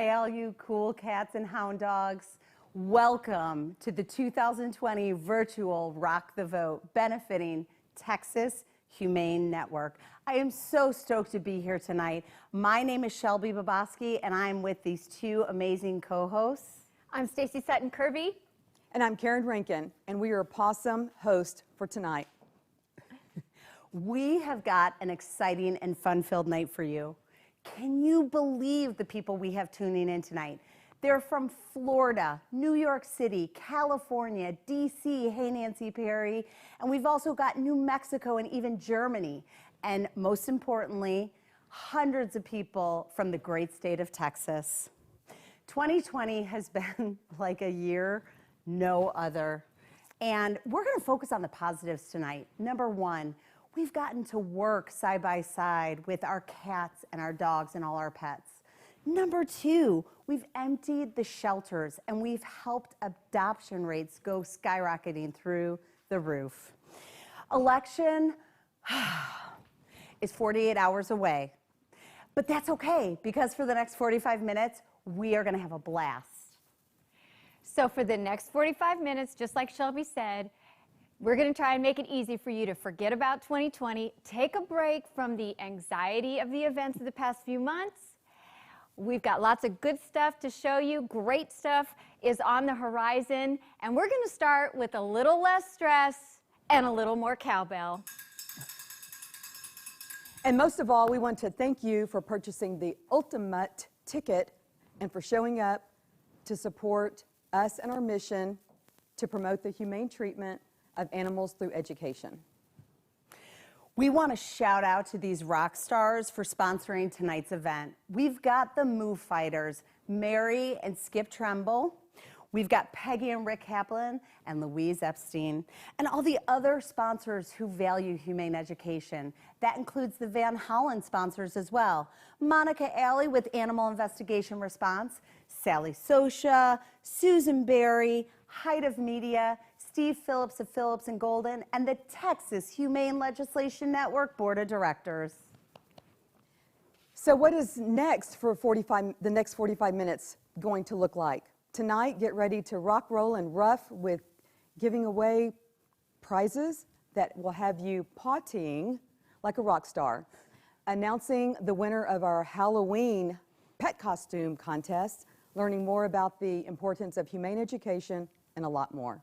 Hey, all you cool cats and hound dogs. Welcome to the 2020 virtual Rock the Vote benefiting Texas Humane Network. I am so stoked to be here tonight. My name is Shelby Bobosky, and I'm with these two amazing co-hosts. I'm Stacy Kerby. And I'm Rankin, and we are a possum host for tonight. We have got an exciting and fun-filled night for you. Can you believe the people we have tuning in tonight? They're from Florida, New York City, California, DC, hey Nancy Perry, and we've also got New Mexico and even Germany. And most importantly, hundreds of people from the great state of Texas. 2020 has been like a year no other. And we're going to focus on the positives tonight. Number one, we've gotten to work side by side with our cats and our dogs and all our pets. Number two, we've emptied the shelters and we've helped adoption rates go skyrocketing through the roof. Election is 48 hours away, but that's okay because for the next 45 minutes, we are going to have a blast. So for the next 45 minutes, just like Shelby said, we're going to try and make it easy for you to forget about 2020, take a break from the anxiety of the events of the past few months. We've got lots of good stuff to show you. Great stuff is on the horizon. And we're going to start with a little less stress and a little more cowbell. And most of all, we want to thank you for purchasing the ultimate ticket and for showing up to support us and our mission to promote the humane treatment of animals through education. We want to shout out to these rock stars for sponsoring tonight's event. We've got the Moo Fighters, Mary and Skip Tremble. We've got Peggy and Rick Kaplan and Louise Epstein, and all the other sponsors who value humane education. That includes the Van Hollen sponsors as well. Monica Alley with Animal Investigation Response, Sally Sosha, Susan Berry, Height of Media, Steve Phillips of Phillips and Golden, and the Texas Humane Legislation Network Board of Directors. So what is next for the next 45 minutes going to look like? Tonight, get ready to rock, roll, and rough with giving away prizes that will have you partying like a rock star, announcing the winner of our Howl-o-ween Pet Costume Contest, learning more about the importance of humane education, and a lot more.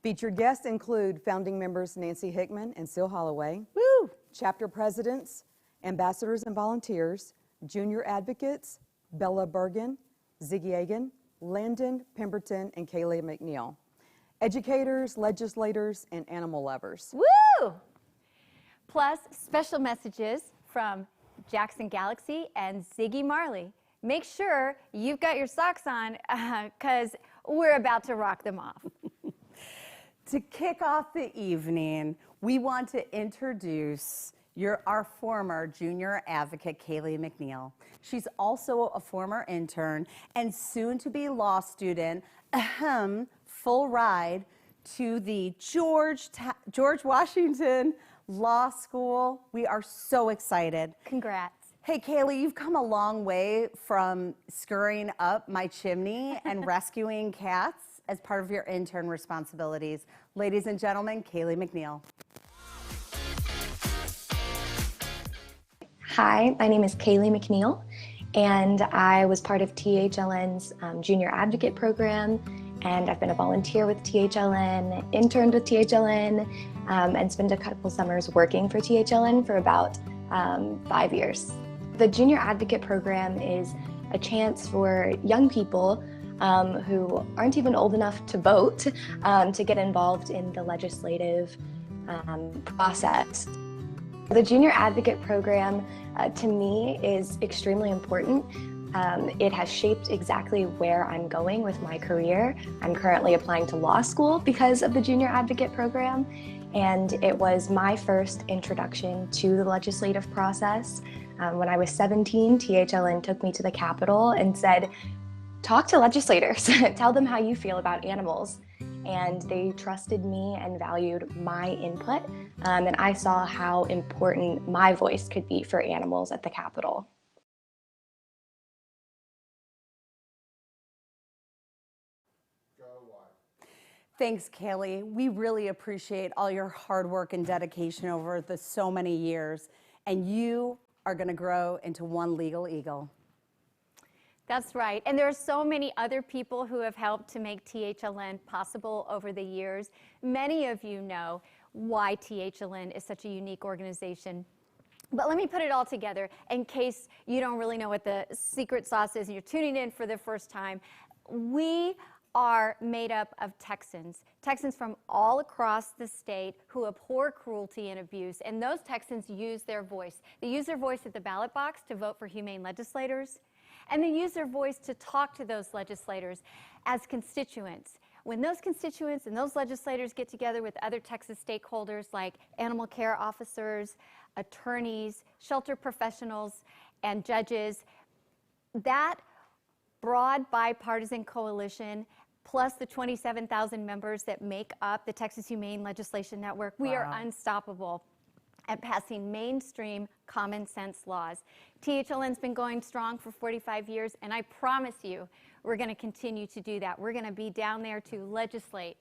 Featured guests include founding members Nancy Hickman and Cile Holloway, Woo! chapter presidents, ambassadors and volunteers, junior advocates, Bella Burgan, Ziggy Aigen, Landon, Pemberton, and Kailey McNeal, educators, legislators, and animal lovers. Woo! Plus, special messages from Jackson Galaxy and Ziggy Marley. Make sure you've got your socks on because we're about to rock them off. To kick off the evening, we want to introduce our former junior advocate, Kailey McNeal. She's also a former intern and soon-to-be law student, full ride to the George Washington Law School. We are so excited. Congrats. Hey, Kailey, you've come a long way from scurrying up my chimney and rescuing cats as part of your intern responsibilities. Ladies and gentlemen, Kailey McNeal. Hi, my name is Kailey McNeal, and I was part of THLN's Junior Advocate Program, and I've been a volunteer with THLN, interned with THLN, and spent a couple summers working for THLN for about 5 years. The Junior Advocate Program is a chance for young people who aren't even old enough to vote to get involved in the legislative process. The Junior Advocate Program, to me, is extremely important. It has shaped exactly where I'm going with my career. I'm currently applying to law school because of the Junior Advocate Program, and it was my first introduction to the legislative process. When I was 17, THLN took me to the Capitol and said, talk to legislators, tell them how you feel about animals. And they trusted me and valued my input, and I saw how important my voice could be for animals at the Capitol. Thanks, Kailey. We really appreciate all your hard work and dedication over the so many years, and you are going to grow into one legal eagle. That's right. And there are so many other people who have helped to make THLN possible over the years. Many of you know why THLN is such a unique organization. But let me put it all together in case you don't really know what the secret sauce is and you're tuning in for the first time. We are made up of Texans from all across the state who abhor cruelty and abuse, and those Texans use their voice. They use their voice at the ballot box to vote for humane legislators, and they use their voice to talk to those legislators as constituents. When those constituents and those legislators get together with other Texas stakeholders like animal care officers, attorneys, shelter professionals, and judges, that broad bipartisan coalition, plus the 27,000 members that make up the Texas Humane Legislation Network, we are unstoppable at passing mainstream common sense laws. THLN's been going strong for 45 years, and I promise you we're going to continue to do that. We're going to be down there to legislate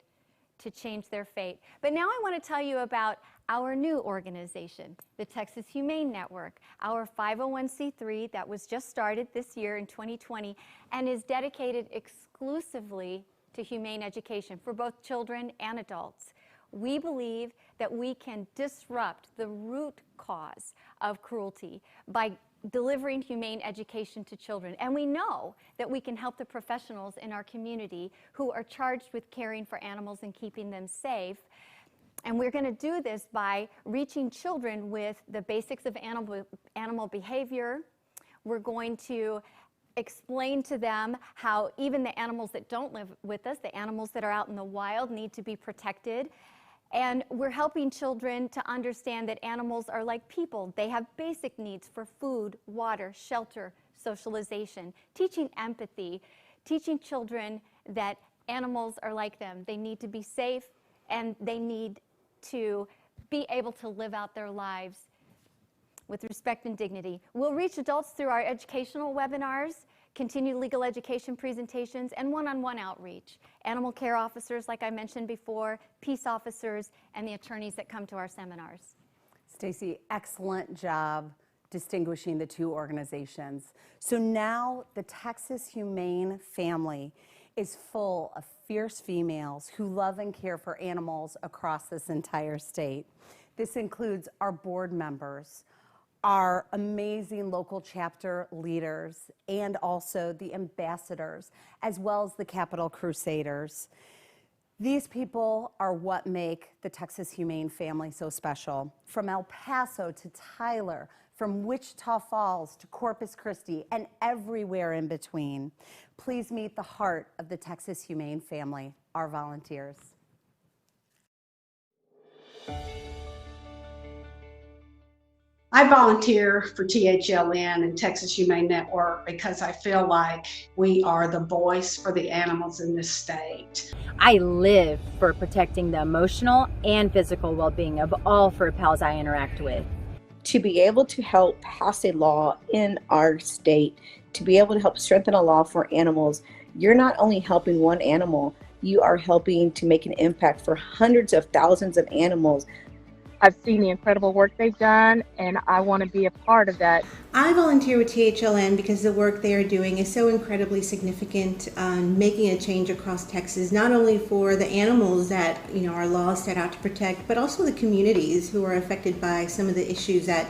to change their fate. But now I want to tell you about our new organization, the Texas Humane Network, our 501c3 that was just started this year in 2020 and is dedicated exclusively to humane education for both children and adults. We believe that we can disrupt the root cause of cruelty by delivering humane education to children. And we know that we can help the professionals in our community who are charged with caring for animals and keeping them safe. And we're going to do this by reaching children with the basics of animal behavior. We're going to explain to them how even the animals that don't live with us, the animals that are out in the wild, need to be protected. And we're helping children to understand that animals are like people. They have basic needs for food, water, shelter, socialization, teaching empathy, teaching children that animals are like them. They need to be safe, and they need to be able to live out their lives with respect and dignity. We'll reach adults through our educational webinars, continued legal education presentations, and one-on-one outreach. Animal care officers, like I mentioned before, peace officers, and the attorneys that come to our seminars. Stacy, excellent job distinguishing the two organizations. So now the Texas Humane family is full of fierce females who love and care for animals across this entire state. This includes our board members, our amazing local chapter leaders, and also the ambassadors, as well as the Capitol Crusaders. These people are what make the Texas Humane family so special. From El Paso to Tyler, from Wichita Falls to Corpus Christi, and everywhere in between. Please meet the heart of the Texas Humane family, our volunteers. I volunteer for THLN and Texas Humane Network because I feel like we are the voice for the animals in this state. I live for protecting the emotional and physical well-being of all fur pals I interact with. To be able to help pass a law in our state, to be able to help strengthen a law for animals, you're not only helping one animal, you are helping to make an impact for hundreds of thousands of animals. I've seen the incredible work they've done, and I want to be a part of that. I volunteer with THLN because the work they are doing is so incredibly significant on making a change across Texas, not only for the animals that our laws set out to protect, but also the communities who are affected by some of the issues that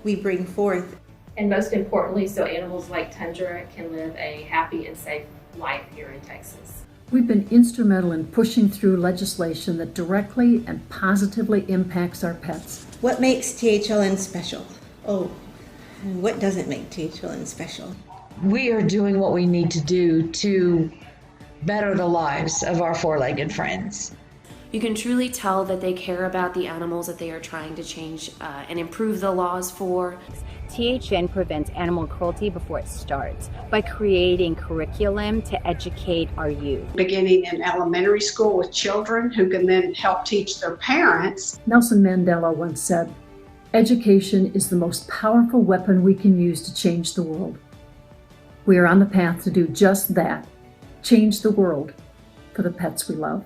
we bring forth. And most importantly, so animals like Tundra can live a happy and safe life here in Texas. We've been instrumental in pushing through legislation that directly and positively impacts our pets. What makes THLN special? Oh, what doesn't make THLN special? We are doing what we need to do to better the lives of our four-legged friends. You can truly tell that they care about the animals that they are trying to change and improve the laws for. THN prevents animal cruelty before it starts by creating curriculum to educate our youth. Beginning in elementary school with children who can then help teach their parents. Nelson Mandela once said, "Education is the most powerful weapon we can use to change the world." We are on the path to do just that, change the world for the pets we love.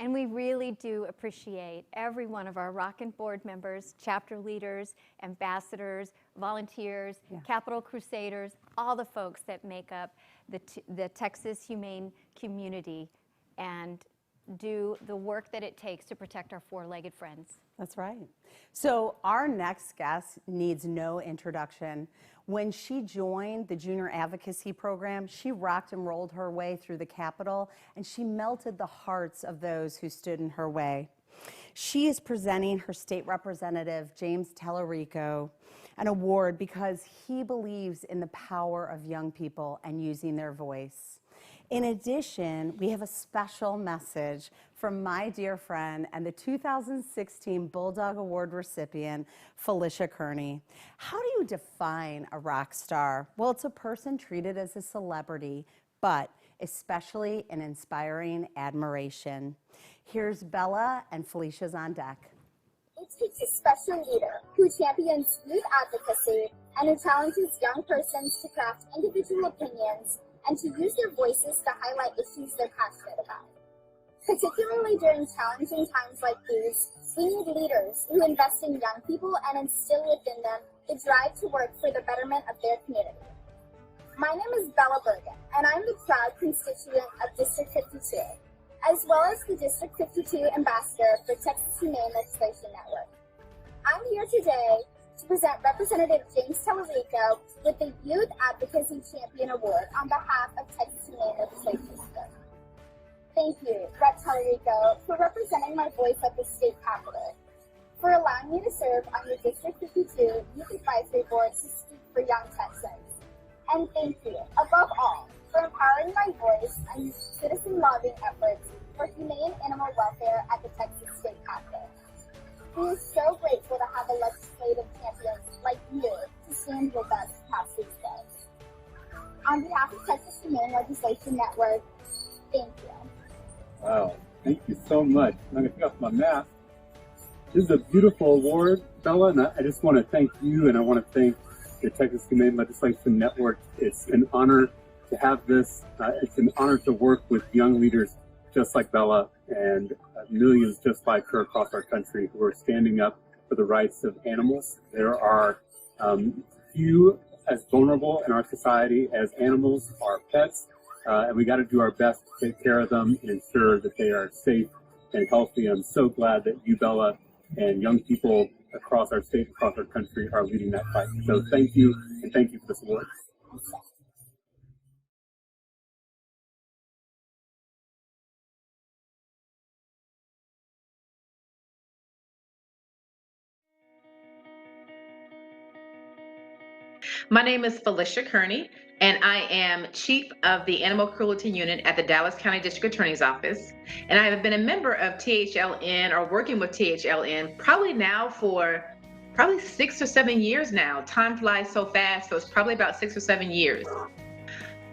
And we really do appreciate every one of our Rockin' board members, chapter leaders, ambassadors, volunteers, Capitol Crusaders, all the folks that make up the Texas Humane community and do the work that it takes to protect our four-legged friends. That's right. So our next guest needs no introduction. When she joined the Junior Advocacy Program, she rocked and rolled her way through the Capitol, and she melted the hearts of those who stood in her way. She is presenting her state representative, James Tellerico, an award because he believes in the power of young people and using their voice. In addition, we have a special message from my dear friend and the 2016 Bulldog Award recipient, Felicia Kearney. How do you define a rock star? Well, it's a person treated as a celebrity, but especially an inspiring admiration. Here's Bella, and Felicia's on deck. It takes a special leader who champions youth advocacy and who challenges young persons to craft individual opinions and to use their voices to highlight issues they're passionate about. Particularly during challenging times like these, we need leaders who invest in young people and instill within them the drive to work for the betterment of their community. My name is Bella Burgan, and I'm the proud constituent of District 52, as well as the District 52 ambassador for Texas Humane Legislation Network. I'm here today to present Representative James Tellerico with the Youth Advocacy Champion Award on behalf of Texas Humane Legislation Network. Thank you, Rep. Tellerico, for representing my voice at the state capitol, for allowing me to serve on your District 52 Youth Advisory Board to speak for young Texans. And thank you, above all, for empowering my voice and citizen lobbying efforts for humane animal welfare at the Texas State Capitol. We are so grateful to have a legislative champion like you to stand with us past these days. On behalf of Texas Humane Legislation Network, thank you. Wow, thank you so much. I'm going to take off my mask. This is a beautiful award, Bella, and I just want to thank you, and I want to thank the Texas Humane Legislation Network. It's an honor to have this. It's an honor to work with young leaders just like Bella and millions just like her across our country who are standing up for the rights of animals. There are few as vulnerable in our society as animals, our pets, and we got to do our best to take care of them and ensure that they are safe and healthy. I'm so glad that you, Bella, and young people across our state, across our country are leading that fight. So thank you, and thank you for this award. My name is Felicia Kearney, and I am Chief of the Animal Cruelty Unit at the Dallas County District Attorney's Office. And I have been a member of THLN, or working with THLN, probably now for 6 or 7 years now. Time flies so fast, so it's probably about 6 or 7 years.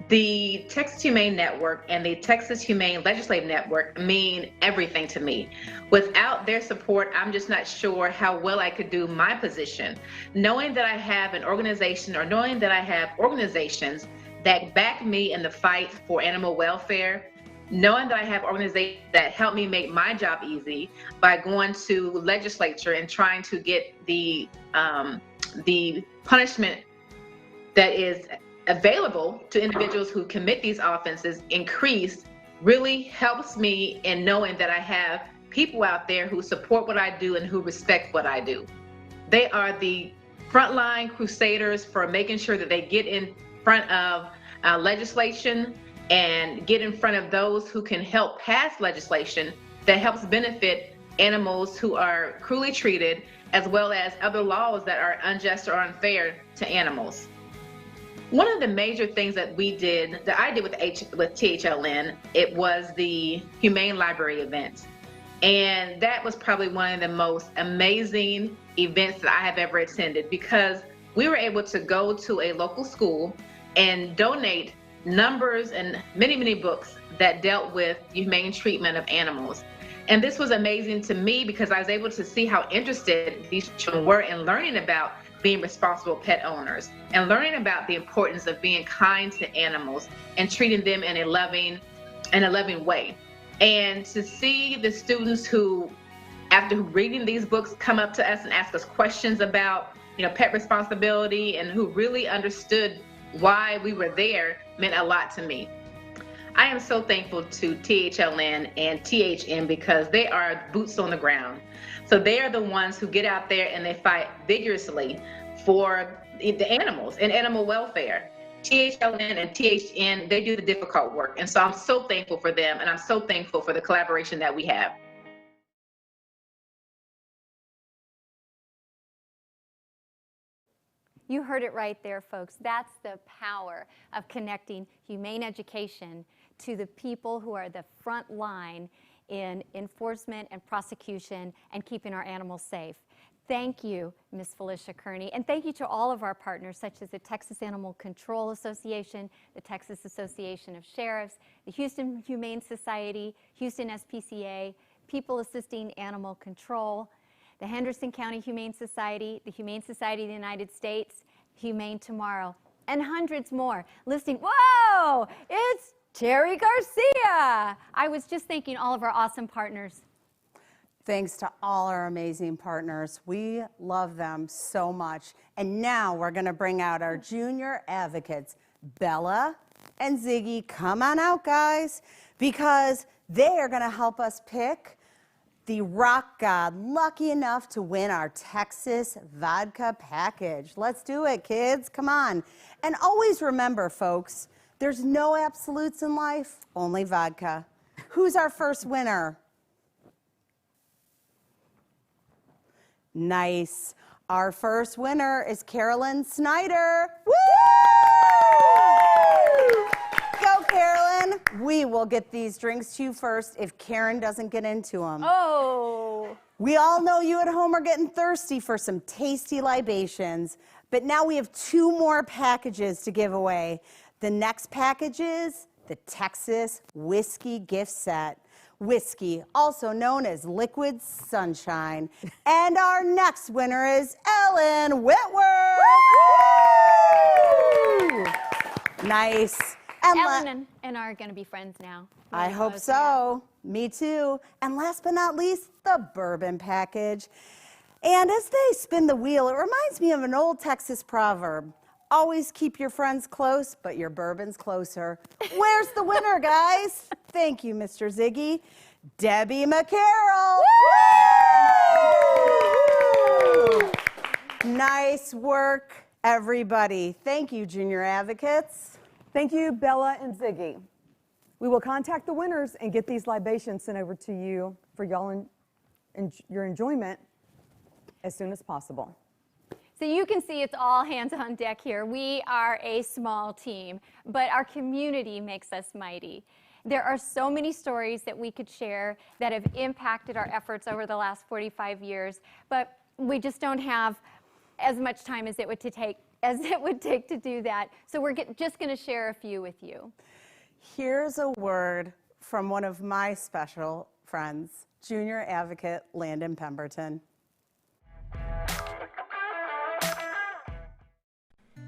The Texas Humane Network and the Texas Humane Legislative Network mean everything to me. Without their support, I'm just not sure how well I could do my position. Knowing that I have an organization, or knowing that I have organizations that back me in the fight for animal welfare, knowing that I have organizations that help me make my job easy by going to legislature and trying to get the punishment that is available to individuals who commit these offenses increased, really helps me in knowing that I have people out there who support what I do and who respect what I do. They are the frontline crusaders for making sure that they get in front of legislation and get in front of those who can help pass legislation that helps benefit animals who are cruelly treated, as well as other laws that are unjust or unfair to animals. One of the major things that I did with THLN, it was the Humane Library event. And that was probably one of the most amazing events that I have ever attended, because we were able to go to a local school and donate numbers and many, many books that dealt with humane treatment of animals. And this was amazing to me because I was able to see how interested these children were in learning about being responsible pet owners and learning about the importance of being kind to animals and treating them in a loving way. And to see the students who, after reading these books, come up to us and ask us questions about, pet responsibility, and who really understood why we were there meant a lot to me. I am so thankful to THLN and THN because they are boots on the ground. So they are the ones who get out there and they fight vigorously for the animals and animal welfare. THLN and THN, they do the difficult work. And so I'm so thankful for them, and I'm so thankful for the collaboration that we have. You heard it right there, folks. That's the power of connecting humane education to the people who are the front line in enforcement and prosecution and keeping our animals safe. Thank you, Ms. Felicia Kearney, and thank you to all of our partners, such as the Texas Animal Control Association, the Texas Association of Sheriffs, the Houston Humane Society, Houston SPCA, People Assisting Animal Control, the Henderson County Humane Society, the Humane Society of the United States, Humane Tomorrow, and hundreds more. Listening, whoa, it's Terry Garcia. I was just thanking all of our awesome partners. Thanks to all our amazing partners. We love them so much. And now we're going to bring out our junior advocates, Bella and Ziggy. Come on out, guys, because they are going to help us pick the rock god lucky enough to win our Texas vodka package. Let's do it, kids. Come on. And always remember, folks, there's no absolutes in life, only vodka. Who's our first winner? Nice. Our first winner is Carolyn Snyder. Woo! Go, Carolyn. We will get these drinks to you first if Karen doesn't get into them. Oh. We all know you at home are getting thirsty for some tasty libations, but now we have 2 more packages to give away. The next package is the Texas Whiskey Gift Set. Whiskey, also known as Liquid Sunshine. And our next winner is Ellen Whitworth. Woo! Nice. Ellen and I are going to be friends now. I hope so. Me too. And last but not least, the bourbon package. And as they spin the wheel, it reminds me of an old Texas proverb. Always keep your friends close, but your bourbon's closer. Where's the winner, guys? Thank you, Mr. Ziggy. Debbie McCarroll. Woo! Nice work, everybody. Thank you, junior advocates. Thank you, Bella and Ziggy. We will contact the winners and get these libations sent over to you for y'all and your enjoyment as soon as possible. So you can see it's all hands on deck here. We are a small team, but our community makes us mighty. There are so many stories that we could share that have impacted our efforts over the last 45 years, but we just don't have as much time as it would take to do that. So we're just going to share a few with you. Here's a word from one of my special friends, junior advocate Landon Pemberton.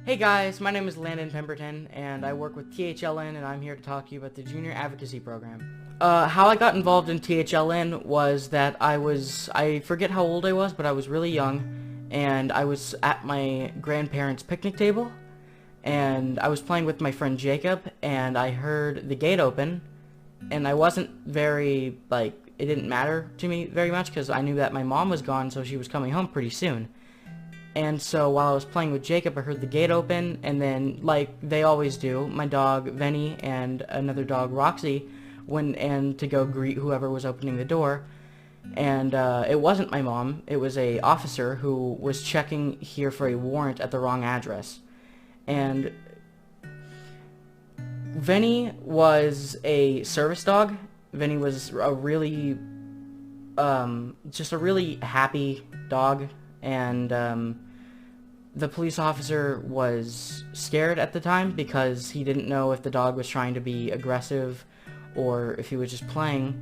Hey guys, my name is Landon Pemberton, and I work with THLN, and I'm here to talk to you about the Junior Advocacy Program. How I got involved in THLN was that I forget how old I was, but I was really young, and I was at my grandparents' picnic table, and I was playing with my friend Jacob, and I heard the gate open, and I wasn't very, it didn't matter to me very much, because I knew that my mom was gone, so she was coming home pretty soon. And so while I was playing with Jacob, I heard the gate open, and then, like they always do, my dog, Venny, and another dog, Roxy, went in to go greet whoever was opening the door. And it wasn't my mom. It was an officer who was checking here for a warrant at the wrong address. And Venny was a service dog. Venny was a really, just a really happy dog, and the police officer was scared at the time because he didn't know if the dog was trying to be aggressive or if he was just playing.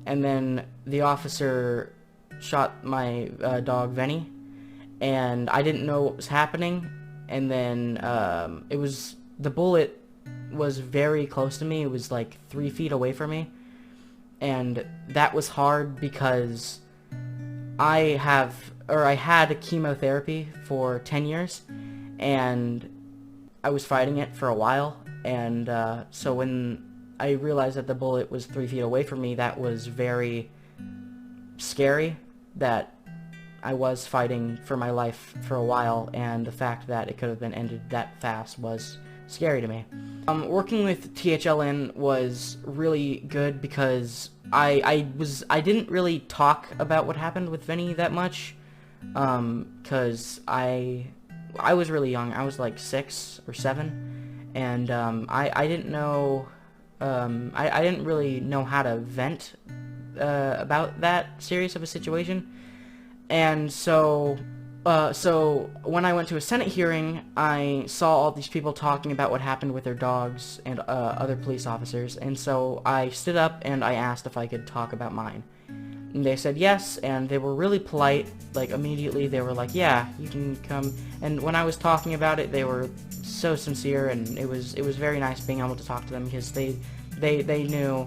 And then the officer shot my dog Venny, and I didn't know what was happening. And then the bullet was very close to me. It was like 3 feet away from me. And that was hard because I had chemotherapy for 10 years, and I was fighting it for a while, and so when I realized that the bullet was 3 feet away from me, that was very scary, that I was fighting for my life for a while, and the fact that it could have been ended that fast was scary to me. Working with THLN was really good because I didn't really talk about what happened with Vinny that much, because I was really young. I was like 6 or 7, and I didn't know, I didn't really know how to vent about that serious of a situation. And so when I went to a Senate hearing, I saw all these people talking about what happened with their dogs and other police officers, and so I stood up and I asked if I could talk about mine. And they said yes, and they were really polite. Like, immediately they were like, yeah, you can come. And when I was talking about it, they were so sincere, and it was very nice being able to talk to them, because they knew,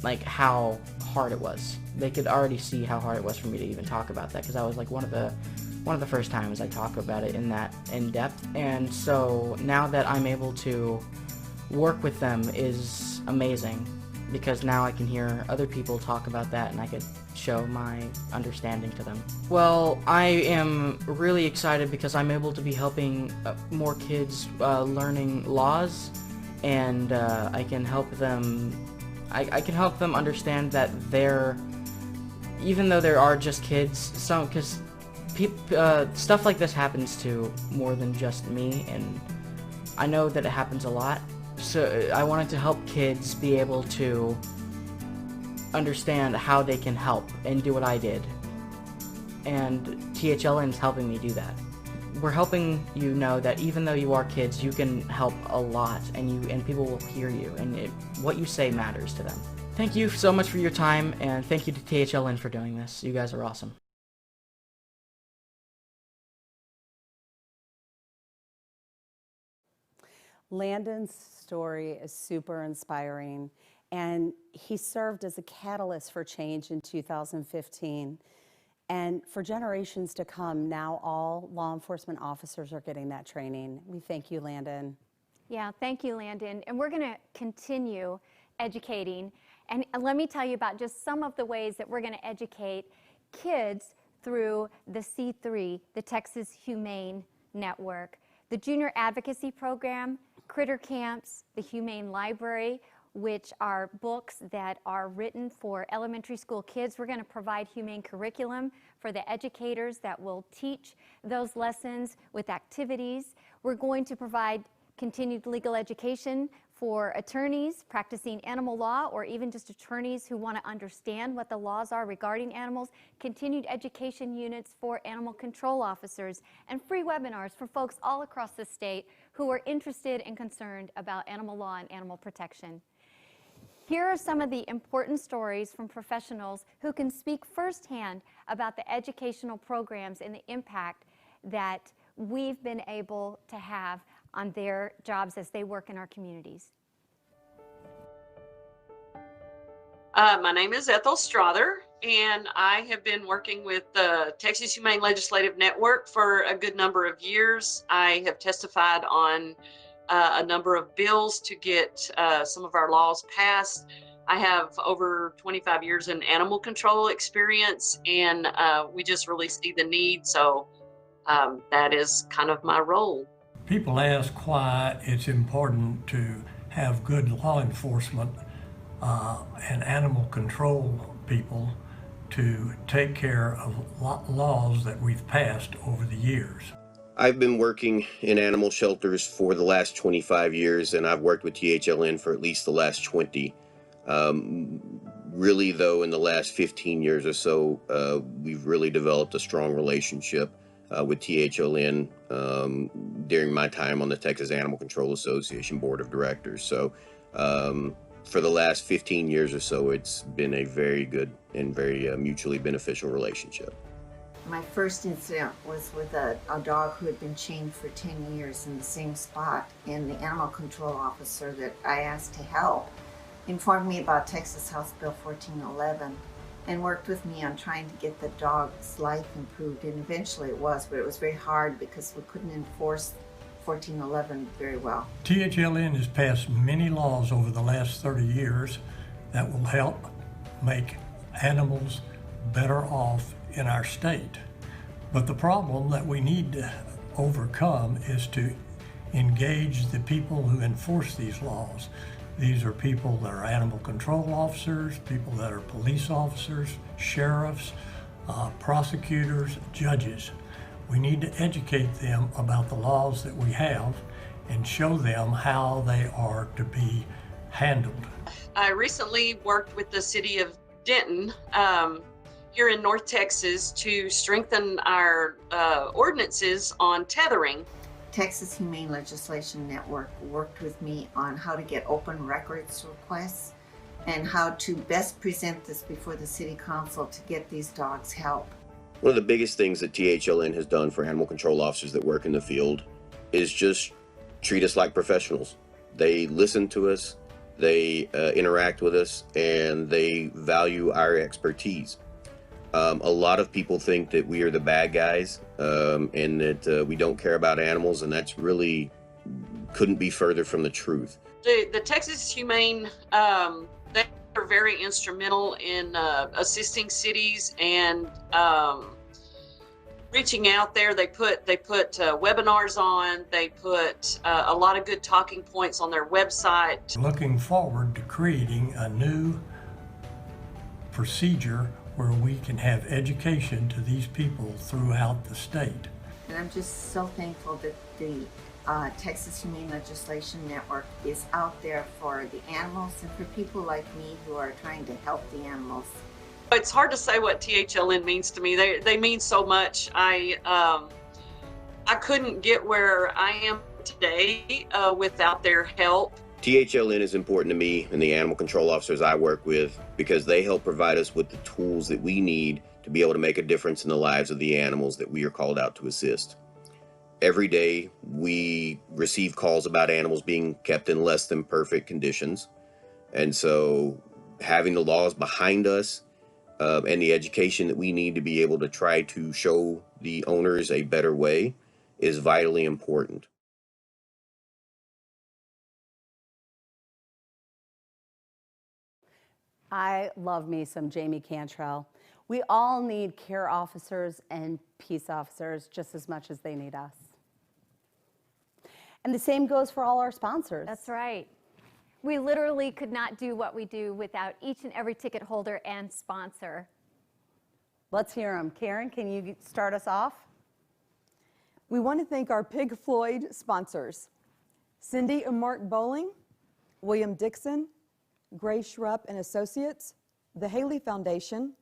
like, how hard it was. They could already see how hard it was for me to even talk about that, because that was like one of the first times I talk about it in depth. And so now that I'm able to work with them is amazing, because now I can hear other people talk about that and I could show my understanding to them. Well, I am really excited because I'm able to be helping more kids learning laws, and I can help them. I can help them understand that even though there are just kids, because stuff like this happens to more than just me, and I know that it happens a lot. So I wanted to help kids be able to understand how they can help and do what I did. And THLN is helping me do that. We're helping you know that even though you are kids, you can help a lot, and people will hear you, and what you say matters to them. Thank you so much for your time, and thank you to THLN for doing this. You guys are awesome. Landon's story is super inspiring, and he served as a catalyst for change in 2015. And for generations to come, now all law enforcement officers are getting that training. We thank you, Landon. Yeah, thank you, Landon. And we're going to continue educating. And let me tell you about just some of the ways that we're going to educate kids through the C3, the Texas Humane Network, the Junior Advocacy Program, Critter Camps, the Humane Library, which are books that are written for elementary school kids. We're going to provide humane curriculum for the educators that will teach those lessons with activities. We're going to provide continued legal education for attorneys practicing animal law, or even just attorneys who want to understand what the laws are regarding animals, continued education units for animal control officers, and free webinars for folks all across the state who are interested and concerned about animal law and animal protection. Here are some of the important stories from professionals who can speak firsthand about the educational programs and the impact that we've been able to have on their jobs as they work in our communities. My name is Ethel Strother, and I have been working with the Texas Humane Legislative Network for a good number of years. I have testified on a number of bills to get some of our laws passed. I have over 25 years in animal control experience, and we just really see the need, so that is kind of my role. People ask why it's important to have good law enforcement and animal control people to take care of laws that we've passed over the years. I've been working in animal shelters for the last 25 years, and I've worked with THLN for at least the last 20. Really, though, in the last 15 years or so, we've really developed a strong relationship with THLN during my time on the Texas Animal Control Association Board of Directors. So for the last 15 years or so, it's been a very good and very mutually beneficial relationship. My first incident was with a dog who had been chained for 10 years in the same spot, and the animal control officer that I asked to help informed me about Texas House Bill 1411 and worked with me on trying to get the dog's life improved. And eventually it was, but it was very hard because we couldn't enforce 1411 very well. THLN has passed many laws over the last 30 years that will help make animals better off in our state. But the problem that we need to overcome is to engage the people who enforce these laws. These are people that are animal control officers, people that are police officers, sheriffs, prosecutors, judges. We need to educate them about the laws that we have and show them how they are to be handled. I recently worked with the city of Denton here in North Texas to strengthen our ordinances on tethering. Texas Humane Legislation Network worked with me on how to get open records requests and how to best present this before the city council to get these dogs help. One of the biggest things that THLN has done for animal control officers that work in the field is just treat us like professionals. They listen to us, they interact with us, and they value our expertise. A lot of people think that we are the bad guys and that we don't care about animals, and that's really couldn't be further from the truth. The Texas Humane, they are very instrumental in assisting cities and reaching out there. They put webinars on. They put a lot of good talking points on their website. Looking forward to creating a new procedure where we can have education to these people throughout the state. And I'm just so thankful that the Texas Humane Legislation Network is out there for the animals and for people like me who are trying to help the animals. It's hard to say what THLN means to me. They mean so much. I couldn't get where I am today without their help. THLN is important to me and the animal control officers I work with because they help provide us with the tools that we need to be able to make a difference in the lives of the animals that we are called out to assist. Every day we receive calls about animals being kept in less than perfect conditions. And so having the laws behind us and the education that we need to be able to try to show the owners a better way is vitally important. I love me some Jamie Cantrell. We all need care officers and peace officers just as much as they need us. And the same goes for all our sponsors. That's right. We literally could not do what we do without each and every ticket holder and sponsor. Let's hear them. Karen, can you start us off? We want to thank our Pig Floyd sponsors, Cindy and Mark Bowling, William Dixon, Gray Schrupp and Associates, the Haley Foundation,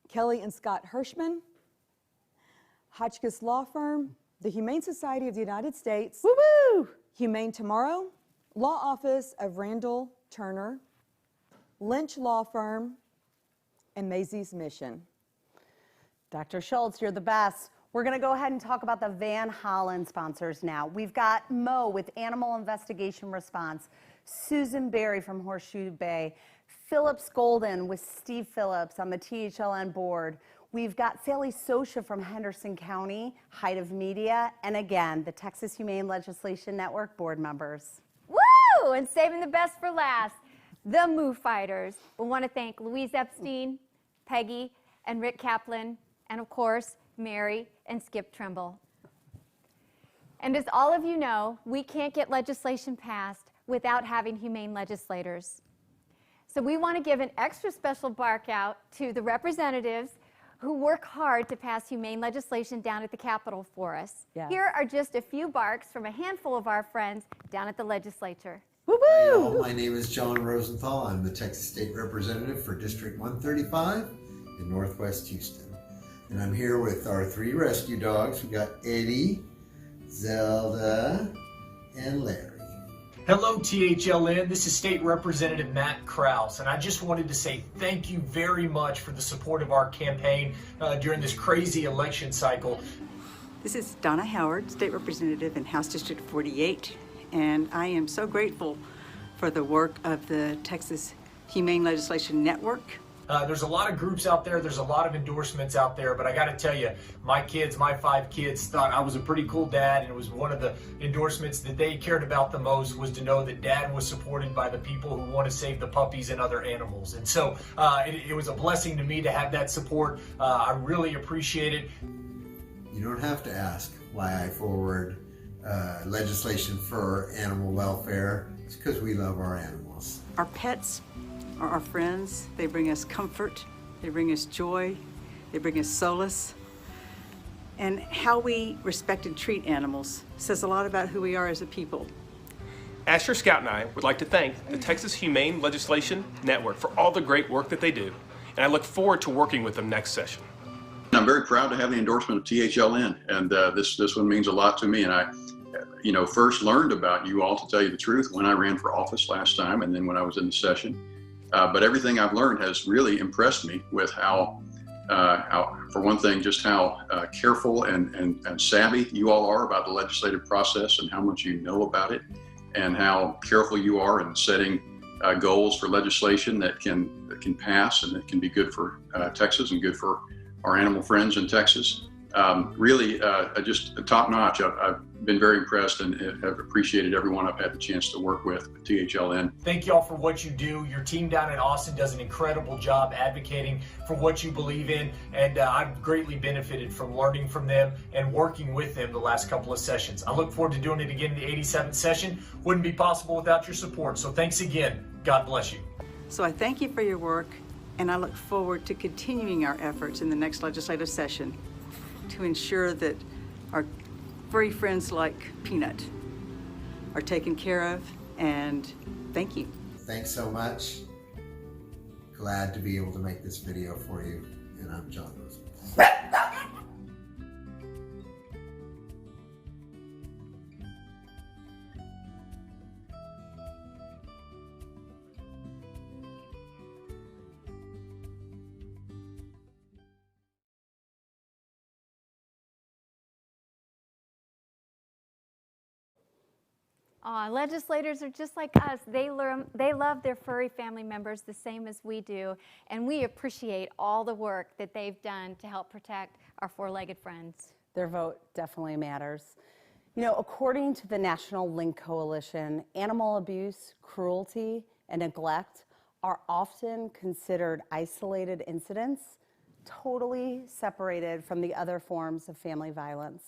Kelly and Scott Hirschman, Hotchkiss Law Firm, the Humane Society of the United States, woo-woo! Humane Tomorrow, Law Office of Randall Turner, Lynch Law Firm, and Maisie's Mission. Dr. Schultz, you're the best. We're going to go ahead and talk about the Van Hollen sponsors now. We've got Mo with Animal Investigation Response, Susan Berry from Horseshoe Bay, Phillips Golden with Steve Phillips on the THLN board. We've got Sally Sosha from Henderson County, Height of Media, and again, the Texas Humane Legislation Network board members. Woo! And saving the best for last, the Moo Fighters. We want to thank Louise Epstein, Peggy, and Rick Kaplan, and of course, Mary and Skip Trimble. And as all of you know, we can't get legislation passed without having humane legislators. So we want to give an extra special bark out to the representatives who work hard to pass humane legislation down at the Capitol for us. Yeah. Here are just a few barks from a handful of our friends down at the legislature. Woo-woo! My name is John Rosenthal. I'm the Texas State Representative for District 135 in Northwest Houston. And I'm here with our 3 rescue dogs. We got Eddie, Zelda, and Larry. Hello THLN, this is State Representative Matt Krause, and I just wanted to say thank you very much for the support of our campaign during this crazy election cycle. This is Donna Howard, State Representative in House District 48, and I am so grateful for the work of the Texas Humane Legislation Network. There's a lot of groups out there, there's a lot of endorsements out there, but I got to tell you, my 5 kids thought I was a pretty cool dad, and it was one of the endorsements that they cared about the most was to know that Dad was supported by the people who want to save the puppies and other animals. And so it was a blessing to me to have that support. I really appreciate it. You don't have to ask why I forward legislation for animal welfare. It's because we love our animals. Our pets are our friends. They bring us comfort, they bring us joy, they bring us solace. And how we respect and treat animals says a lot about who we are as a people. Asher Scout and I would like to thank the Texas Humane Legislation Network for all the great work that they do, and I look forward to working with them next session. I'm very proud to have the endorsement of THLN, and this one means a lot to me. And I, first learned about you all, to tell you the truth, when I ran for office last time, and then when I was in the session. But everything I've learned has really impressed me with how for one thing, just how careful and savvy you all are about the legislative process and how much you know about it, and how careful you are in setting goals for legislation that can pass and that can be good for Texas and good for our animal friends in Texas. Really, just top notch. I've been very impressed and have appreciated everyone I've had the chance to work with THLN. Thank y'all for what you do. Your team down in Austin does an incredible job advocating for what you believe in, and I've greatly benefited from learning from them and working with them the last couple of sessions. I look forward to doing it again in the 87th session. Wouldn't be possible without your support, so thanks again. God bless you. So I thank you for your work, and I look forward to continuing our efforts in the next legislative session to ensure that our furry friends like Peanut are taken care of, and thank you. Thanks so much. Glad to be able to make this video for you, and I'm John Rosen. Legislators are just like us. They love their furry family members the same as we do, and we appreciate all the work that they've done to help protect our four-legged friends. Their vote definitely matters. You know, according to the National Link Coalition, animal abuse, cruelty, and neglect are often considered isolated incidents, totally separated from the other forms of family violence.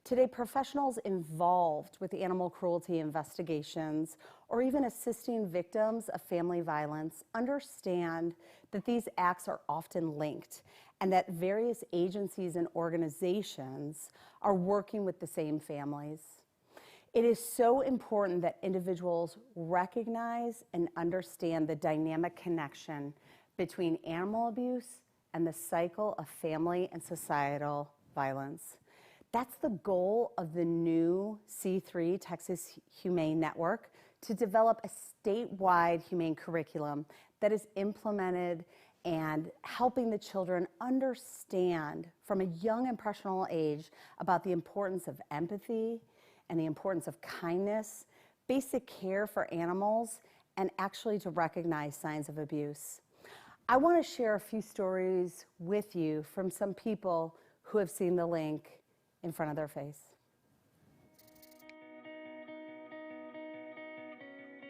Today, professionals involved with animal cruelty investigations or even assisting victims of family violence understand that these acts are often linked and that various agencies and organizations are working with the same families. It is so important that individuals recognize and understand the dynamic connection between animal abuse and the cycle of family and societal violence. That's the goal of the new C3 Texas Humane Network, to develop a statewide humane curriculum that is implemented and helping the children understand from a young impressionable age about the importance of empathy and the importance of kindness, basic care for animals, and actually to recognize signs of abuse. I want to share a few stories with you from some people who have seen the link in front of their face.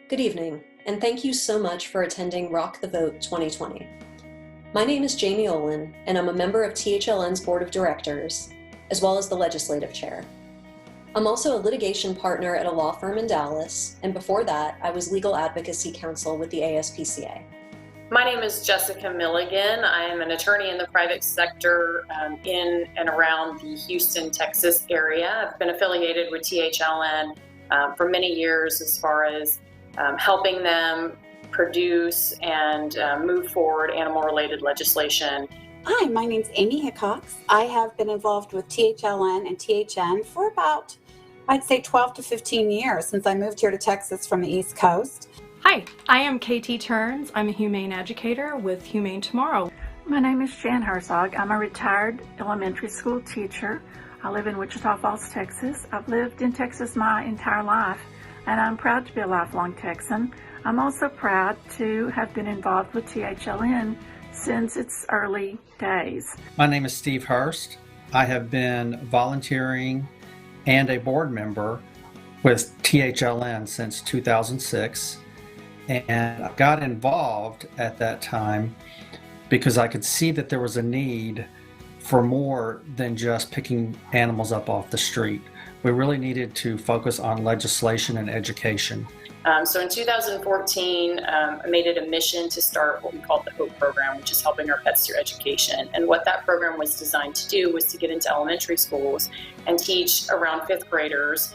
Good evening, and thank you so much for attending Rock the Vote 2020. My name is Jamie Olin, and I'm a member of THLN's Board of Directors, as well as the Legislative Chair. I'm also a litigation partner at a law firm in Dallas, and before that, I was Legal Advocacy Counsel with the ASPCA. My name is Jessica Milligan. I am an attorney in the private sector in and around the Houston, Texas area. I've been affiliated with THLN for many years as far as helping them produce and move forward animal-related legislation. Hi, my name's Amy Hickox. I have been involved with THLN and THN for about, I'd say 12 to 15 years since I moved here to Texas from the East Coast. Hi, I am KT Turns. I'm a humane educator with Humane Tomorrow. My name is Jan Herzog. I'm a retired elementary school teacher. I live in Wichita Falls, Texas. I've lived in Texas my entire life. and I'm proud to be a lifelong Texan. I'm also proud to have been involved with THLN since its early days. My name is Steve Hurst. I have been volunteering and a board member with THLN since 2006, and I got involved at that time because I could see that there was a need for more than just picking animals up off the street. We really needed to focus on legislation and education. So in 2014, I made it a mission to start what we called the HOPE program, which is helping our pets through education. And what that program was designed to do was to get into elementary schools and teach around 5th graders,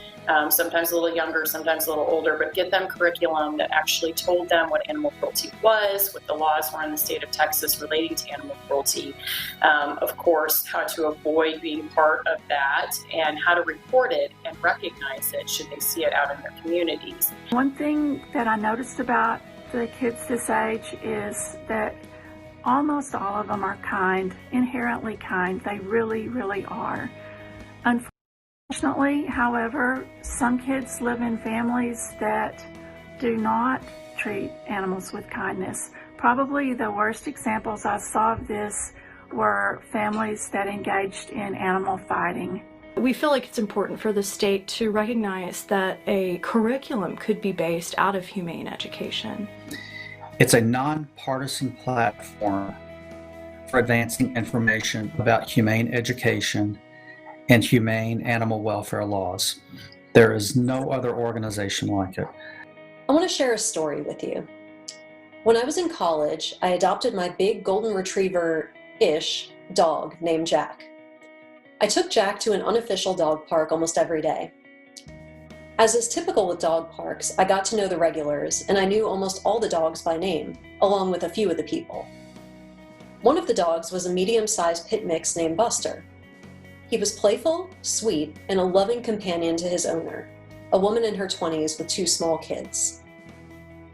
sometimes a little younger, sometimes a little older, but get them curriculum that actually told them what animal cruelty was, what the laws were in the state of Texas relating to animal cruelty, of course, how to avoid being part of that, and how to report it and recognize it should they see it out in their communities. One thing that I noticed about the kids this age is that almost all of them are kind, inherently kind. They really, really are. Unfortunately, however, some kids live in families that do not treat animals with kindness. Probably the worst examples I saw of this were families that engaged in animal fighting. We feel like it's important for the state to recognize that a curriculum could be based out of humane education. It's a nonpartisan platform for advancing information about humane education and humane animal welfare laws. There is no other organization like it. I want to share a story with you. When I was in college, I adopted my big golden retriever-ish dog named Jack. I took Jack to an unofficial dog park almost every day. As is typical with dog parks, I got to know the regulars, and I knew almost all the dogs by name, along with a few of the people. One of the dogs was a medium-sized pit mix named Buster. He was playful, sweet, and a loving companion to his owner, a woman in her 20s with 2 small kids.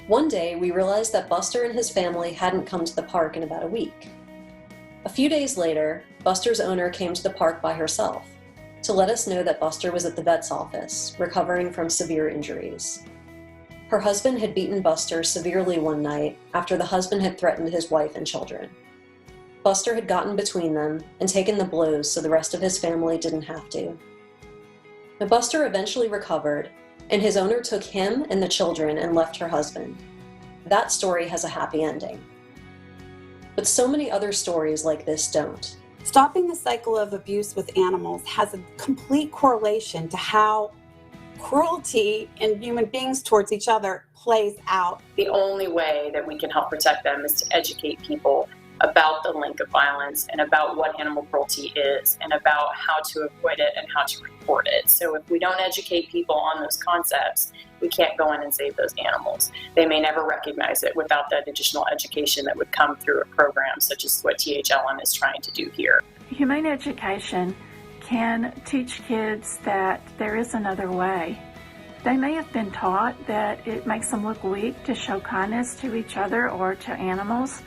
One day, we realized that Buster and his family hadn't come to the park in about a week. A few days later, Buster's owner came to the park by herself to let us know that Buster was at the vet's office, recovering from severe injuries. Her husband had beaten Buster severely one night after the husband had threatened his wife and children. Buster had gotten between them and taken the blows so the rest of his family didn't have to. But Buster eventually recovered, and his owner took him and the children and left her husband. That story has a happy ending. But so many other stories like this don't. Stopping the cycle of abuse with animals has a complete correlation to how cruelty in human beings towards each other plays out. The only way that we can help protect them is to educate people about the link of violence and about what animal cruelty is and about how to avoid it and how to report it. So if we don't educate people on those concepts, we can't go in and save those animals. They may never recognize it without that additional education that would come through a program such as what THLN is trying to do here. Humane education can teach kids that there is another way. They may have been taught that it makes them look weak to show kindness to each other or to animals,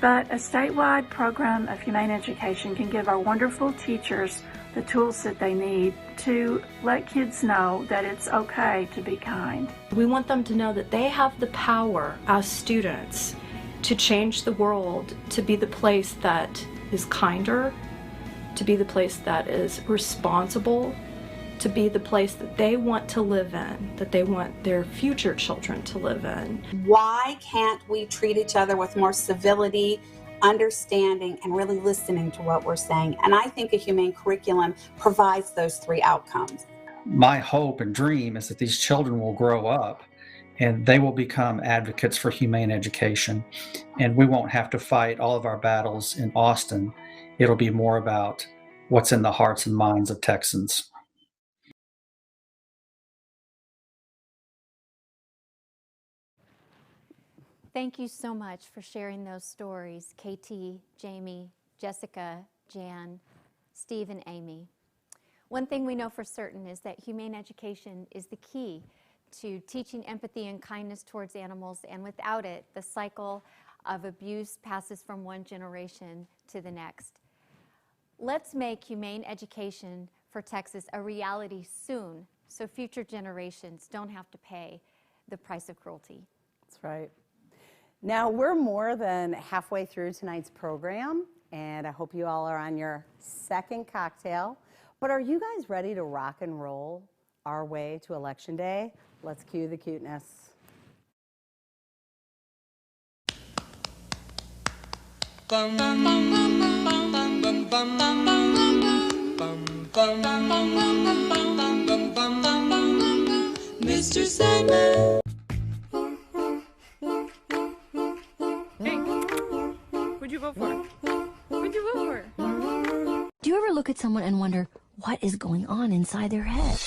but a statewide program of humane education can give our wonderful teachers the tools that they need to let kids know that it's okay to be kind. We want them to know that they have the power as students to change the world, to be the place that is kinder, to be the place that is responsible, to be the place that they want to live in, that they want their future children to live in. Why can't we treat each other with more civility, understanding, and really listening to what we're saying? And I think a humane curriculum provides those 3 outcomes. My hope and dream is that these children will grow up and they will become advocates for humane education. And we won't have to fight all of our battles in Austin. It'll be more about what's in the hearts and minds of Texans. Thank you so much for sharing those stories, KT, Jamie, Jessica, Jan, Steve, and Amy. One thing we know for certain is that humane education is the key to teaching empathy and kindness towards animals, and without it, the cycle of abuse passes from one generation to the next. Let's make humane education for Texas a reality soon so future generations don't have to pay the price of cruelty. That's right. Now, we're more than halfway through tonight's program, and I hope you all are on your second cocktail. But are you guys ready to rock and roll our way to Election Day? Let's cue the cuteness. Mr. Sandman. What'd you vote for? What'd you vote for? Do you ever look at someone and wonder what is going on inside their head?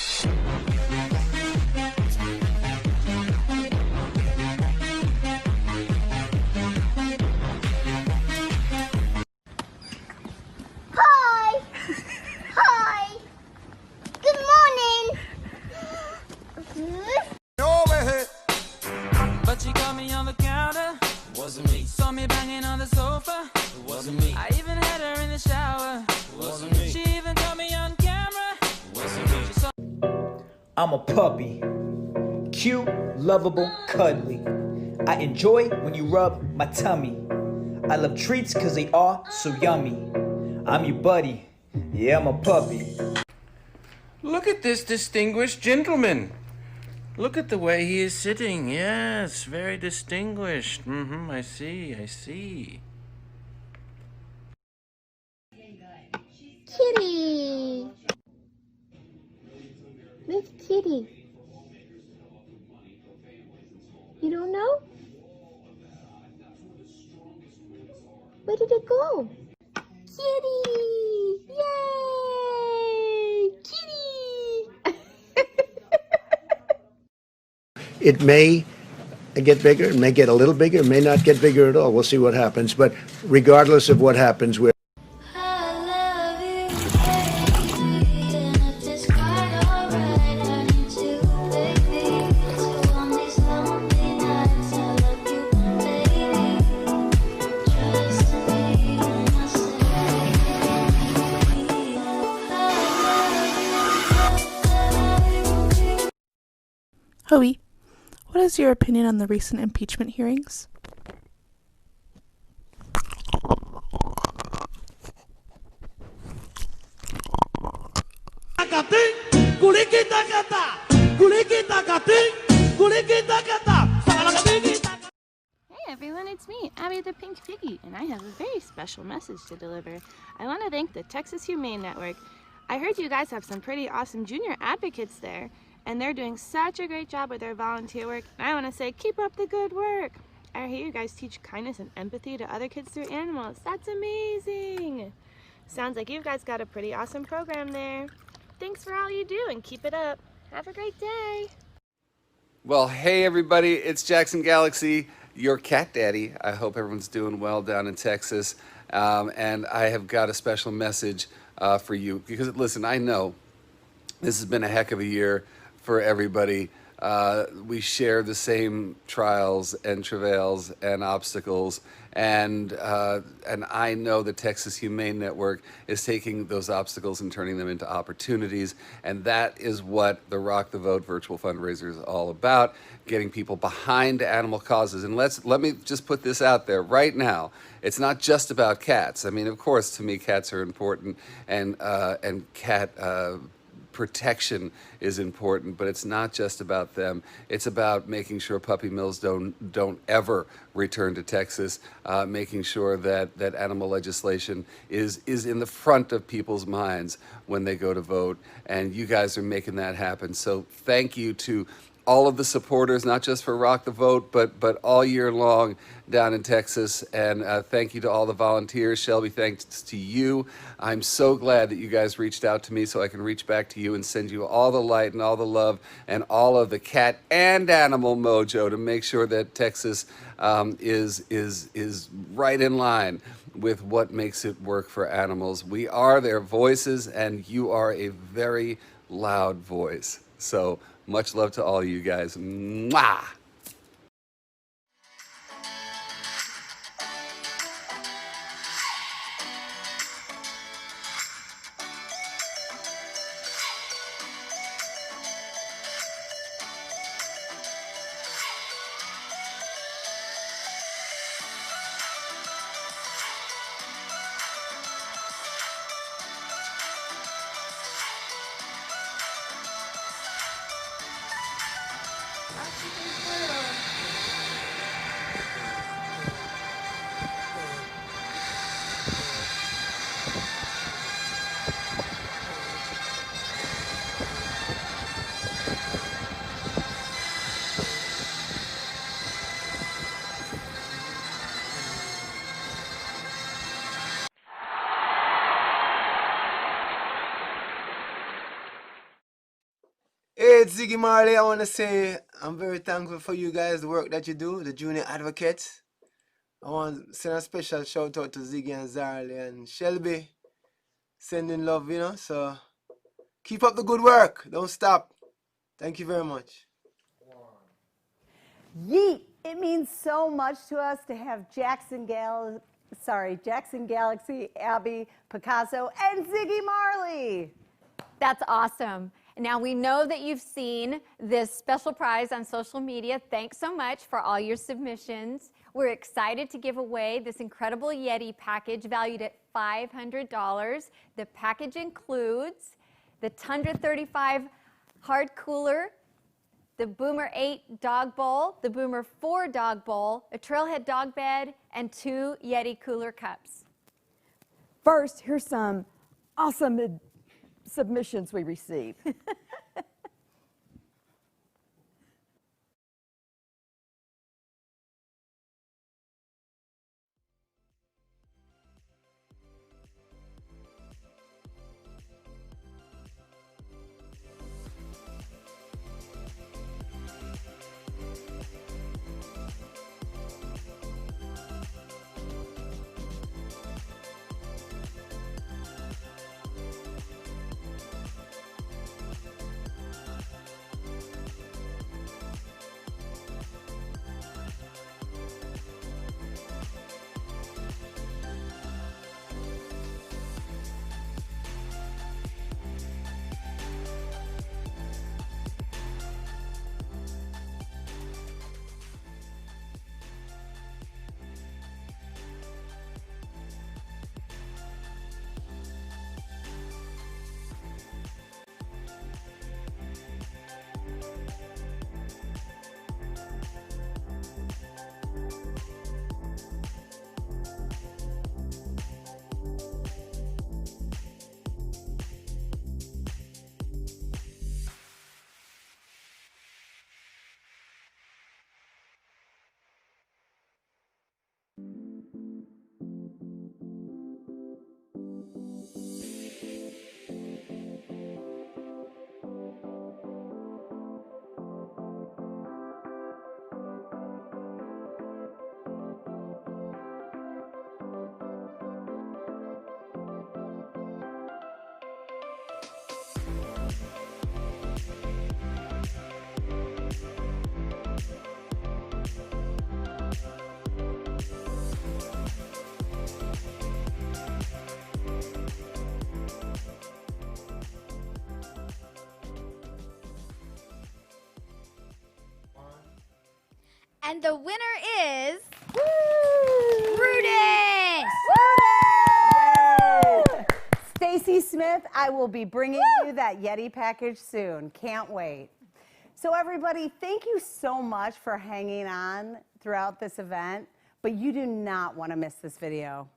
Hi! Hi! Good morning! Overhead. But she caught me on the counter. Wasn't me. Saw me banging on the sofa. Wasn't me. I even had her in the shower. Wasn't me. She even caught me on camera. Wasn't me. She saw I'm a puppy. Cute, lovable, cuddly. I enjoy when you rub my tummy. I love treats cause they are so yummy. I'm your buddy. Yeah, I'm a puppy. Look at this distinguished gentleman. Look at the way he is sitting. Yes, very distinguished. I see. Kitty! Miss Kitty. You don't know? Where did it go? Kitty! Yay! Kitty! It may get bigger, it may get a little bigger, it may not get bigger at all. We'll see what happens. But regardless of what happens, we're Howie, what is your opinion on the recent impeachment hearings? Hey everyone, it's me, Abby the Pink Piggy, and I have a very special message to deliver. I want to thank the Texas Humane Network. I heard you guys have some pretty awesome junior advocates there, and they're doing such a great job with their volunteer work. And I want to say, keep up the good work. I hear you guys teach kindness and empathy to other kids through animals. That's amazing. Sounds like you guys got a pretty awesome program there. Thanks for all you do and keep it up. Have a great day. Well, hey everybody, it's Jackson Galaxy, your cat daddy. I hope everyone's doing well down in Texas. And I have got a special message for you because, listen, I know this has been a heck of a year for everybody. We share the same trials and travails and obstacles, and I know the Texas Humane Network is taking those obstacles and turning them into opportunities, and that is what the Rock the Vote virtual fundraiser is all about, getting people behind animal causes. And let me just put this out there right now. It's not just about cats. I mean, of course, to me, cats are important, and cat protection is important, but it's not just about them. It's about making sure puppy mills don't ever return to Texas, making sure that animal legislation is in the front of people's minds when they go to vote, and you guys are making that happen. So thank you to all of the supporters, not just for Rock the Vote, but all year long down in Texas. And thank you to all the volunteers. Shelby, thanks to you. I'm so glad that you guys reached out to me so I can reach back to you and send you all the light and all the love and all of the cat and animal mojo to make sure that Texas is right in line with what makes it work for animals. We are their voices, and you are a very loud voice. So much love to all you guys. Mwah! it's Ziggy Marley. I want to say I'm very thankful for you guys, the work that you do, the junior advocates. I want to send a special shout out to Ziggy and Zarly and Shelby. Sending love, you know, so keep up the good work. Don't stop. Thank you very much. Yeet! It means so much to us to have Jackson Galaxy, Abby, Picasso, and Ziggy Marley. That's awesome. Now we know that you've seen this special prize on social media. Thanks so much for all your submissions. We're excited to give away this incredible Yeti package valued at $500. The package includes the Tundra 35 hard cooler, the Boomer 8 dog bowl, the Boomer 4 dog bowl, a Trailhead dog bed, and 2 Yeti cooler cups. First, here's some awesome submissions we received. And the winner is Stacy Smith, I will be bringing you that Yeti package soon. Can't wait. So everybody, thank you so much for hanging on throughout this event, but you do not want to miss this video.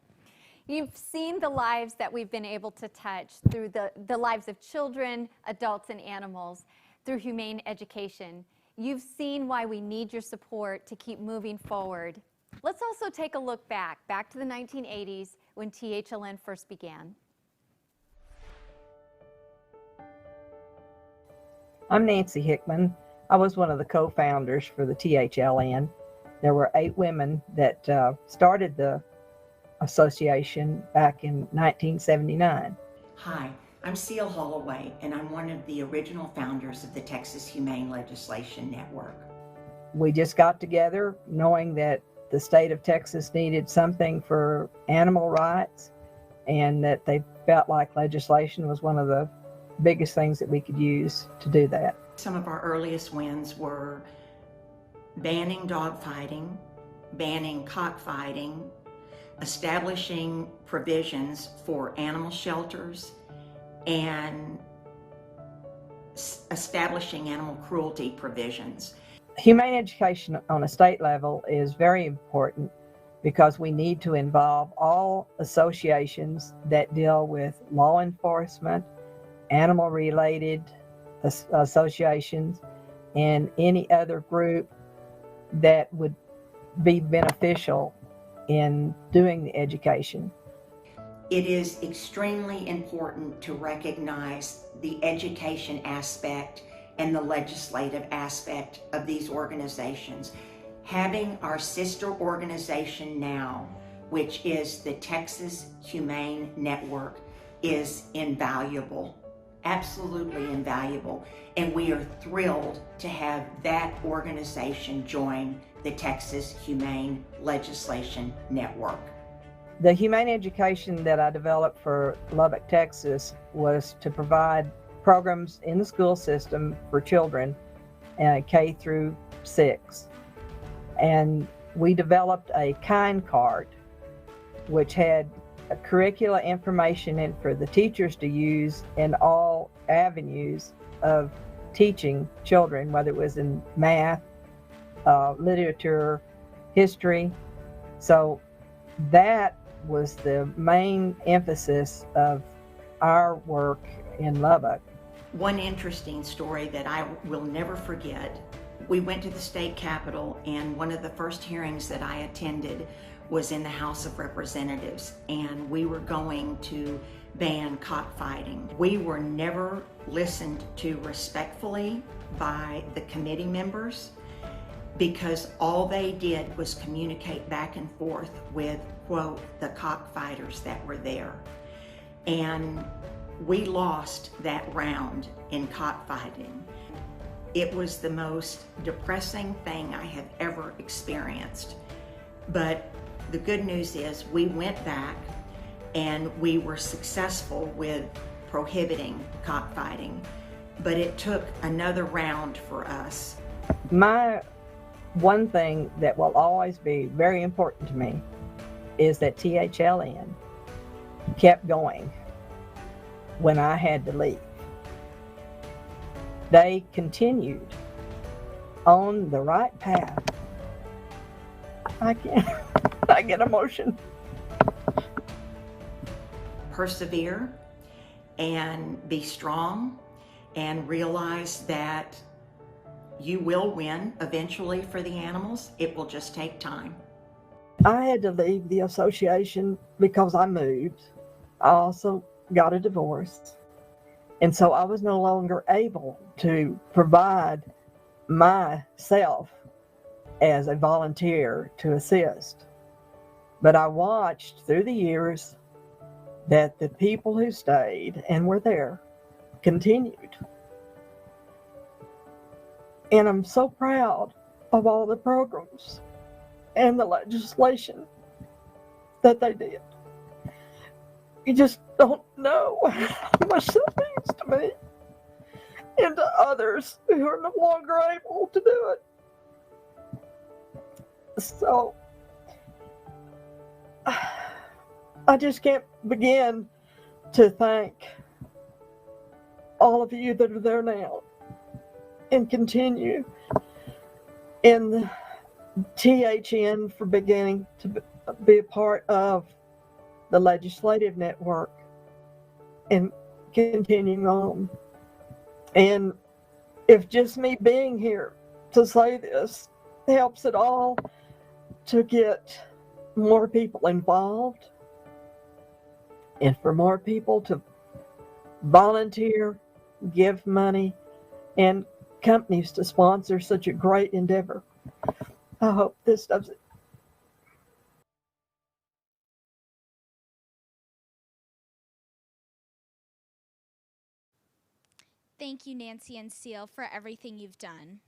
You've seen the lives that we've been able to touch through the lives of children, adults, and animals through humane education. You've seen why we need your support to keep moving forward. Let's also take a look back to the 1980s when THLN first began. I'm Nancy Hickman. I was one of the co-founders for the THLN. There were 8 women that started the association back in 1979. Hi, I'm Cile Holloway, and I'm one of the original founders of the Texas Humane Legislation Network. We just got together knowing that the state of Texas needed something for animal rights and that they felt like legislation was one of the biggest things that we could use to do that. Some of our earliest wins were banning dog fighting, banning cockfighting, establishing provisions for animal shelters, and establishing animal cruelty provisions. Humane education on a state level is very important because we need to involve all associations that deal with law enforcement, animal-related associations, and any other group that would be beneficial in doing the education. It is extremely important to recognize the education aspect and the legislative aspect of these organizations. Having our sister organization now, which is the Texas Humane Network, is invaluable, absolutely invaluable. And we are thrilled to have that organization join the Texas Humane Legislation Network. The humane education that I developed for Lubbock, Texas was to provide programs in the school system for children K through 6. And we developed a kind card which had curricula information in for the teachers to use in all avenues of teaching children, whether it was in math, literature, history. So that was the main emphasis of our work in Lubbock. One interesting story that I will never forget, we went to the state capitol, and one of the first hearings that I attended was in the House of Representatives, and we were going to ban cockfighting. We were never listened to respectfully by the committee members because all they did was communicate back and forth with, quote, the cockfighters that were there. And we lost that round in cockfighting. It was the most depressing thing I have ever experienced. But the good news is we went back and we were successful with prohibiting cockfighting, but it took another round for us. My one thing that will always be very important to me is that THLN kept going when I had to leave. They continued on the right path. I get emotion. Persevere and be strong and realize that you will win eventually for the animals. It will just take time. I had to leave the association because I moved. I also got a divorce. And so I was no longer able to provide myself as a volunteer to assist. But I watched through the years that the people who stayed and were there continued. And I'm so proud of all the programs and the legislation that they did. You just don't know how much that means to me and to others who are no longer able to do it. So, I just can't begin to thank all of you that are there now and continue, and the THN for beginning to be a part of the legislative network and continuing on. And if just me being here to say this helps at all to get more people involved and for more people to volunteer, give money, and companies to sponsor such a great endeavor, I hope this does it. Thank you, Nancy and Cile, for everything you've done.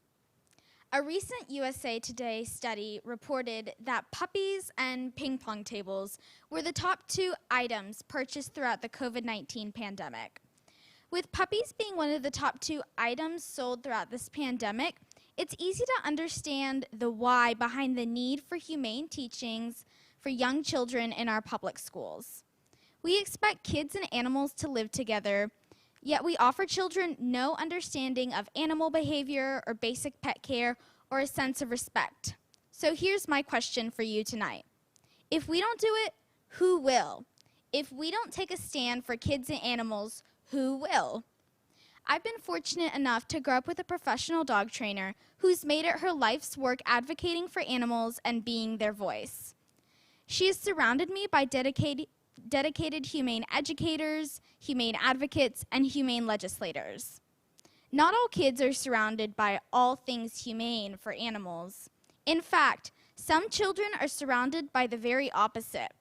A recent USA Today study reported that puppies and ping pong tables were the top 2 items purchased throughout the COVID-19 pandemic. With puppies being one of the top 2 items sold throughout this pandemic, it's easy to understand the why behind the need for humane teachings for young children in our public schools. We expect kids and animals to live together, yet we offer children no understanding of animal behavior or basic pet care or a sense of respect. So here's my question for you tonight. If we don't do it, who will? If we don't take a stand for kids and animals, who will? I've been fortunate enough to grow up with a professional dog trainer who's made it her life's work advocating for animals and being their voice. She has surrounded me by dedicated humane educators, humane advocates, and humane legislators. Not all kids are surrounded by all things humane for animals. In fact, some children are surrounded by the very opposite.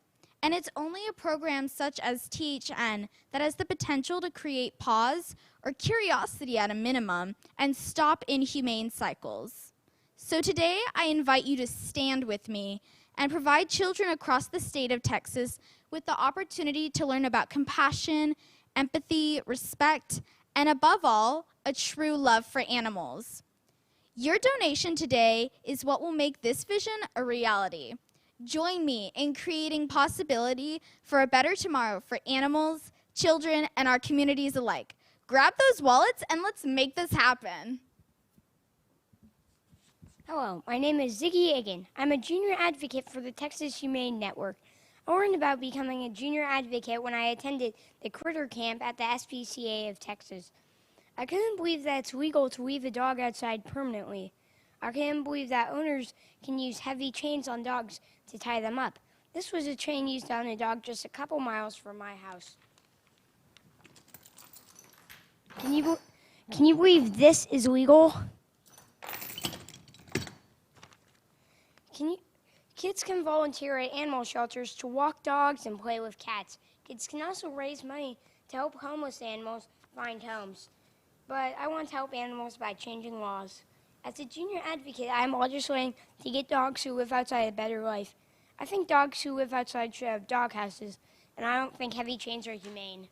And it's only a program such as THN that has the potential to create pause or curiosity at a minimum and stop inhumane cycles. So today, I invite you to stand with me and provide children across the state of Texas with the opportunity to learn about compassion, empathy, respect, and above all, a true love for animals. Your donation today is what will make this vision a reality. Join me in creating possibility for a better tomorrow for animals, children, and our communities alike. Grab those wallets and let's make this happen. Hello, my name is Ziggy Aigen. I'm a junior advocate for the Texas Humane Network. I learned about becoming a junior advocate when I attended the critter camp at the SPCA of Texas. I couldn't believe that it's legal to leave a dog outside permanently. I couldn't believe that owners can use heavy chains on dogs to tie them up. This was a chain used on a dog just a couple miles from my house. Can you believe this is legal? Kids can volunteer at animal shelters to walk dogs and play with cats. Kids can also raise money to help homeless animals find homes. But I want to help animals by changing laws. As a junior advocate, I am legislating to get dogs who live outside a better life. I think dogs who live outside should have dog houses, and I don't think heavy chains are humane.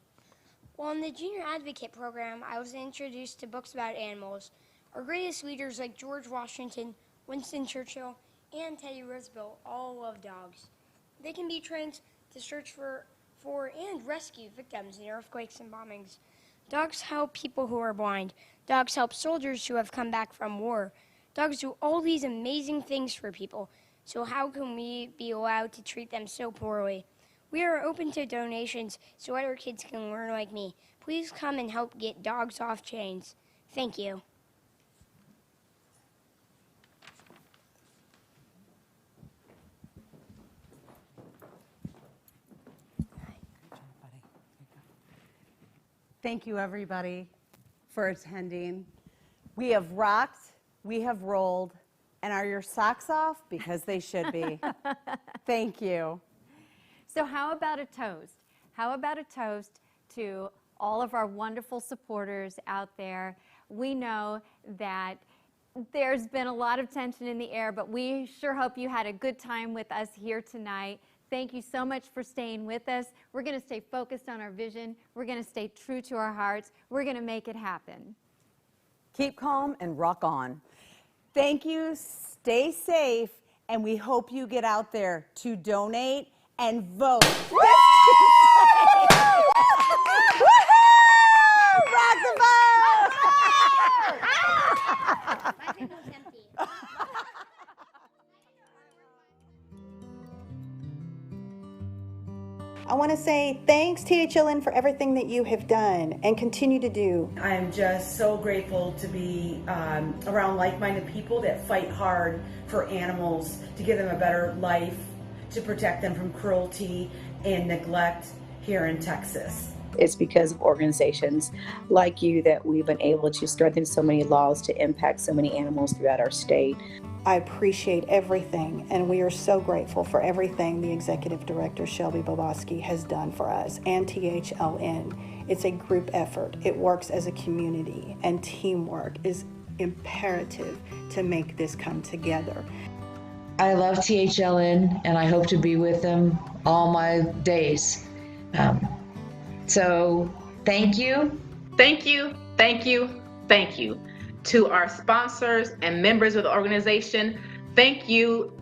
While in the junior advocate program, I was introduced to books about animals. Our greatest leaders like George Washington, Winston Churchill, and Teddy Roosevelt all love dogs. They can be trained to search for and rescue victims in earthquakes and bombings. Dogs help people who are blind. Dogs help soldiers who have come back from war. Dogs do all these amazing things for people. So how can we be allowed to treat them so poorly? We are open to donations so other kids can learn like me. Please come and help get dogs off chains. Thank you. Thank you, everybody, for attending. We have rocked, we have rolled, and are your socks off? Because they should be. Thank you. So how about a toast? How about a toast to all of our wonderful supporters out there? We know that there's been a lot of tension in the air, but we sure hope you had a good time with us here tonight. Thank you so much for staying with us. We're going to stay focused on our vision. We're going to stay true to our hearts. We're going to make it happen. Keep calm and rock on. Thank you. Stay safe. And we hope you get out there to donate and vote. Rock the vote! My thing was empty. I want to say thanks, THLN, for everything that you have done and continue to do. I'm just so grateful to be around like-minded people that fight hard for animals, to give them a better life, to protect them from cruelty and neglect here in Texas. It's because of organizations like you that we've been able to strengthen so many laws to impact so many animals throughout our state. I appreciate everything, and we are so grateful for everything the Executive Director, Shelby Bobosky, has done for us and THLN. It's a group effort. It works as a community, and teamwork is imperative to make this come together. I love THLN, and I hope to be with them all my days. So thank you. Thank you, thank you, thank you. To our sponsors and members of the organization, thank you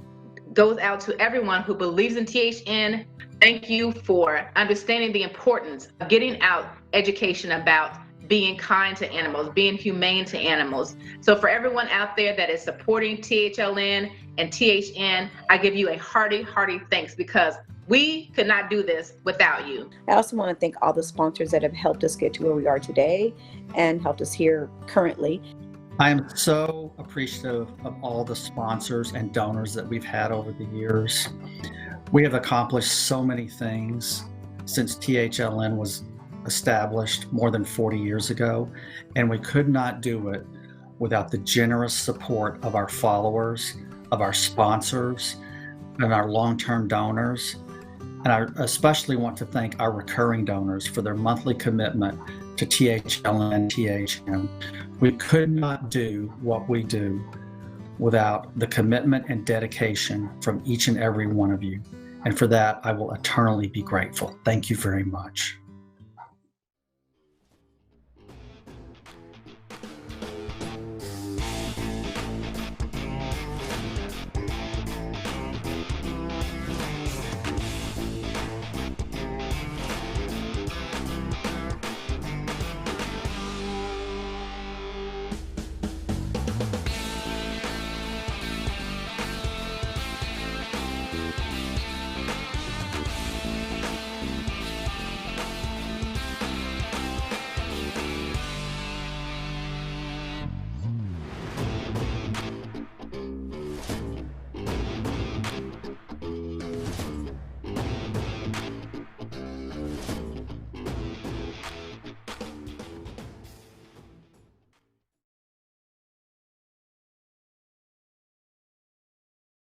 goes out to everyone who believes in THN. Thank you for understanding the importance of getting out education about being kind to animals, being humane to animals. So for everyone out there that is supporting THLN and THN, I give you a hearty, hearty thanks, because we could not do this without you. I also want to thank all the sponsors that have helped us get to where we are today and helped us here currently. I am so appreciative of all the sponsors and donors that we've had over the years. We have accomplished so many things since THLN was established more than 40 years ago, and we could not do it without the generous support of our followers, of our sponsors, and our long-term donors. And I especially want to thank our recurring donors for their monthly commitment to THLN THN. We could not do what we do without the commitment and dedication from each and every one of you. And for that, I will eternally be grateful. Thank you very much.